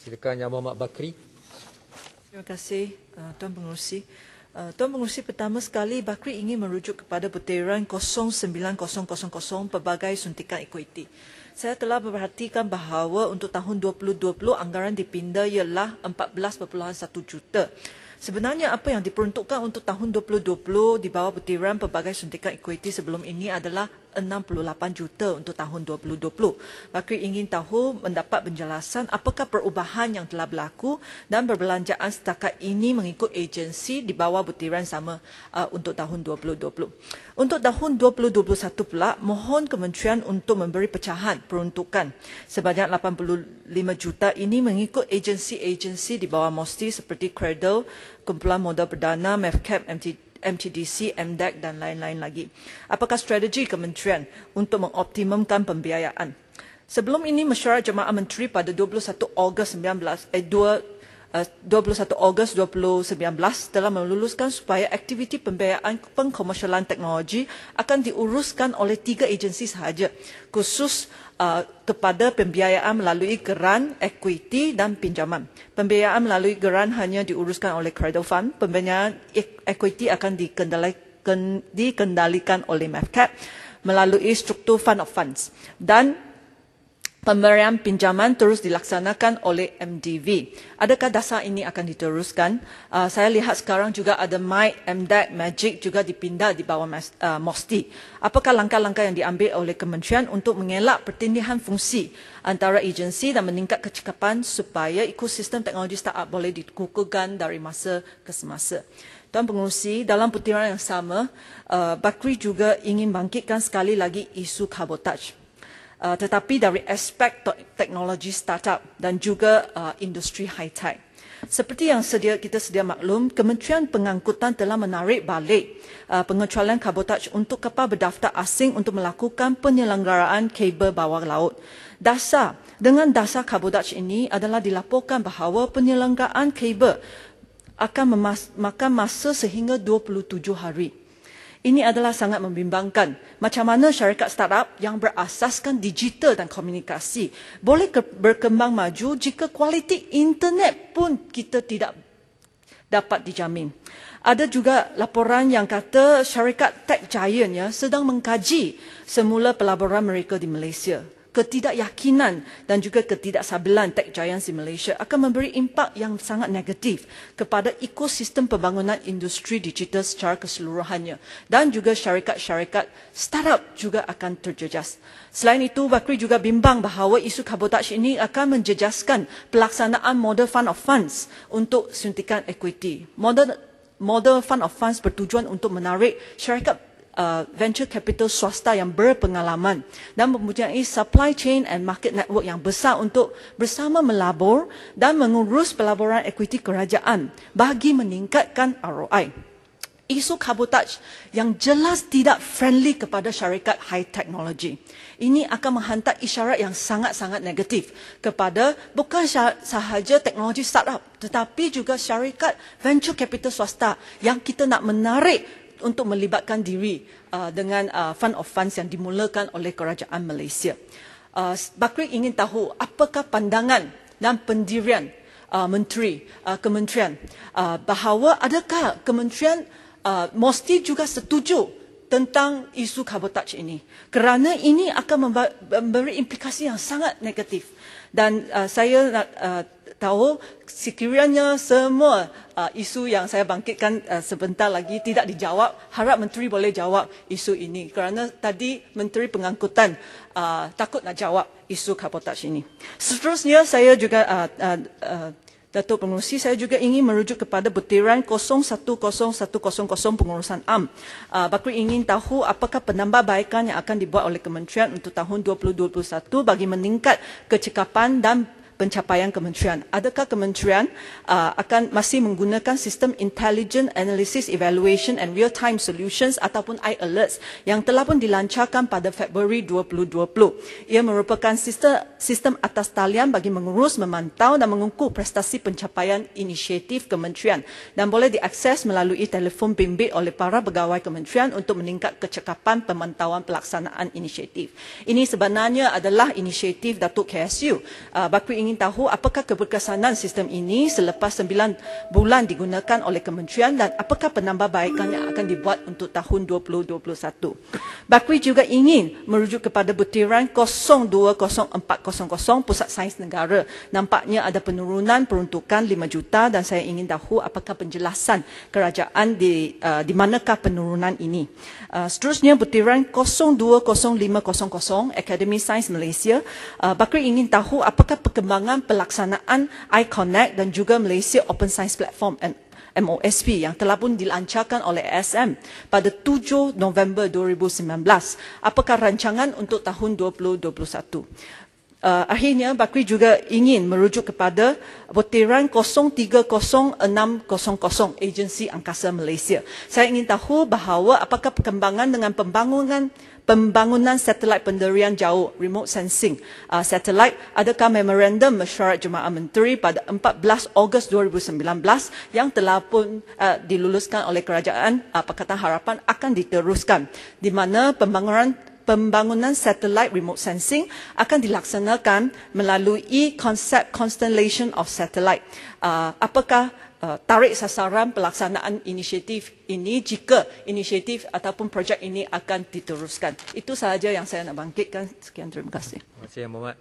Silakan Yang Muhammad Bakri. Terima kasih Tuan Pengerusi. Tuan Pengerusi, pertama sekali Bakri ingin merujuk kepada butiran 09000 pelbagai suntikan ekuiti. Saya telah memperhatikan bahawa untuk tahun 2020 anggaran dipinda ialah 14.1 juta. Sebenarnya apa yang diperuntukkan untuk tahun 2020 di bawah butiran pelbagai suntikan ekuiti sebelum ini adalah 68 juta untuk tahun 2020. Bakri ingin tahu mendapat penjelasan apakah perubahan yang telah berlaku dan perbelanjaan setakat ini mengikut agensi di bawah butiran sama untuk tahun 2020. Untuk tahun 2021 pula, mohon kementerian untuk memberi pecahan peruntukan sebanyak 85 juta ini mengikut agensi-agensi di bawah MOSTI seperti Cradle, Kumpulan Modal Perdana, MEFCAP, MTDC, MDEC dan lain-lain lagi. Apakah strategi kementerian untuk mengoptimumkan pembiayaan? Sebelum ini, Mesyuarat Jemaah Menteri pada 21 Ogos 2019 telah meluluskan supaya aktiviti pembiayaan pengkomersialan teknologi akan diuruskan oleh 3 agensi sahaja, khusus kepada pembiayaan melalui geran, equity dan pinjaman. Pembiayaan melalui geran hanya diuruskan oleh Cradle Fund, pembiayaan equity akan dikendalikan oleh MEFCAP melalui struktur Fund of Funds, dan pemberian pinjaman terus dilaksanakan oleh MDV. Adakah dasar ini akan diteruskan? Saya lihat sekarang juga ada MITE, MDEC, MAGIC juga dipindah di bawah MOSTI. Apakah langkah-langkah yang diambil oleh kementerian untuk mengelak pertindihan fungsi antara agensi dan meningkat kecekapan supaya ekosistem teknologi startup boleh dikukuhkan dari masa ke semasa? Tuan Pengerusi, dalam putiran yang sama, Bakri juga ingin bangkitkan sekali lagi isu kabotaj. Tetapi dari aspek teknologi startup dan juga industri high-tech. Seperti yang kita sedia maklum, Kementerian Pengangkutan telah menarik balik pengecualian kabotaj untuk kapal berdaftar asing untuk melakukan penyelenggaraan kabel bawah laut. Dengan dasar kabotaj ini adalah dilaporkan bahawa penyelenggaraan kabel akan memakan masa sehingga 27 hari. Ini adalah sangat membimbangkan. Macam mana syarikat startup yang berasaskan digital dan komunikasi boleh berkembang maju jika kualiti internet pun kita tidak dapat dijamin. Ada juga laporan yang kata syarikat tech giant sedang mengkaji semula pelaburan mereka di Malaysia. Ketidakyakinan dan juga ketidakstabilan tech giants di Malaysia akan memberi impak yang sangat negatif kepada ekosistem pembangunan industri digital secara keseluruhannya, dan juga syarikat-syarikat startup juga akan terjejas. Selain itu, Bakri juga bimbang bahawa isu kabotaj ini akan menjejaskan pelaksanaan model fund of funds untuk suntikan equity. Model fund of funds bertujuan untuk menarik syarikat venture capital swasta yang berpengalaman dan mempunyai supply chain and market network yang besar untuk bersama melabur dan mengurus pelaburan equity kerajaan bagi meningkatkan ROI. Isu kabotaj yang jelas tidak friendly kepada syarikat high technology. Ini akan menghantar isyarat yang sangat-sangat negatif kepada bukan sahaja teknologi startup tetapi juga syarikat venture capital swasta yang kita nak menarik untuk melibatkan diri dengan Fund of Funds yang dimulakan oleh Kerajaan Malaysia. Bakri ingin tahu apakah pandangan dan pendirian kementerian bahawa adakah kementerian MOSTI juga setuju tentang isu kabotaj ini, kerana ini akan memberi implikasi yang sangat negatif. Dan saya nak tahu sekiranya semua isu yang saya bangkitkan sebentar lagi tidak dijawab, harap Menteri boleh jawab isu ini, kerana tadi Menteri Pengangkutan takut nak jawab isu kabotaj ini. Seterusnya, saya juga Datuk Pengerusi, saya juga ingin merujuk kepada butiran 010100 pengurusan AM. Bakri ingin tahu apakah penambahbaikan yang akan dibuat oleh kementerian untuk tahun 2021 bagi meningkat kecekapan dan pencapaian kementerian. Adakah kementerian akan masih menggunakan sistem Intelligent Analysis Evaluation and Real-Time Solutions ataupun iAlerts yang telah pun dilancarkan pada Februari 2020. Ia merupakan sistem atas talian bagi mengurus, memantau dan mengukur prestasi pencapaian inisiatif kementerian dan boleh diakses melalui telefon bimbit oleh para pegawai kementerian untuk meningkat kecekapan pemantauan pelaksanaan inisiatif. Ini sebenarnya adalah inisiatif Datuk KSU. Bakri ingin tahu apakah keberkesanan sistem ini selepas 9 bulan digunakan oleh kementerian dan apakah penambahbaikan yang akan dibuat untuk tahun 2021. Bakri juga ingin merujuk kepada butiran 020400 Pusat Sains Negara. Nampaknya ada penurunan peruntukan 5 juta dan saya ingin tahu apakah penjelasan kerajaan di manakah penurunan ini. Seterusnya butiran 020500 Akademi Sains Malaysia. Bakri ingin tahu apakah perkembangan pelaksanaan iConnect dan juga Malaysia Open Science Platform MOSP yang telah pun dilancarkan oleh ASM pada 7 November 2019. Apakah rancangan untuk tahun 2021? Akhirnya, Bakri juga ingin merujuk kepada butiran 030600 Agensi Angkasa Malaysia. Saya ingin tahu bahawa apakah perkembangan dengan pembangunan satelit penderian jauh, remote sensing satelit, adakah memorandum mesyuarat Jemaah Menteri pada 14 Ogos 2019 yang telah pun diluluskan oleh kerajaan Pakatan Harapan akan diteruskan, di mana pembangunan satelit remote sensing akan dilaksanakan melalui konsep constellation of satellite. Apakah tarik sasaran pelaksanaan inisiatif ini jika inisiatif ataupun projek ini akan diteruskan? Itu sahaja yang saya nak bangkitkan. Sekian, terima kasih. Terima kasih, Muhammad.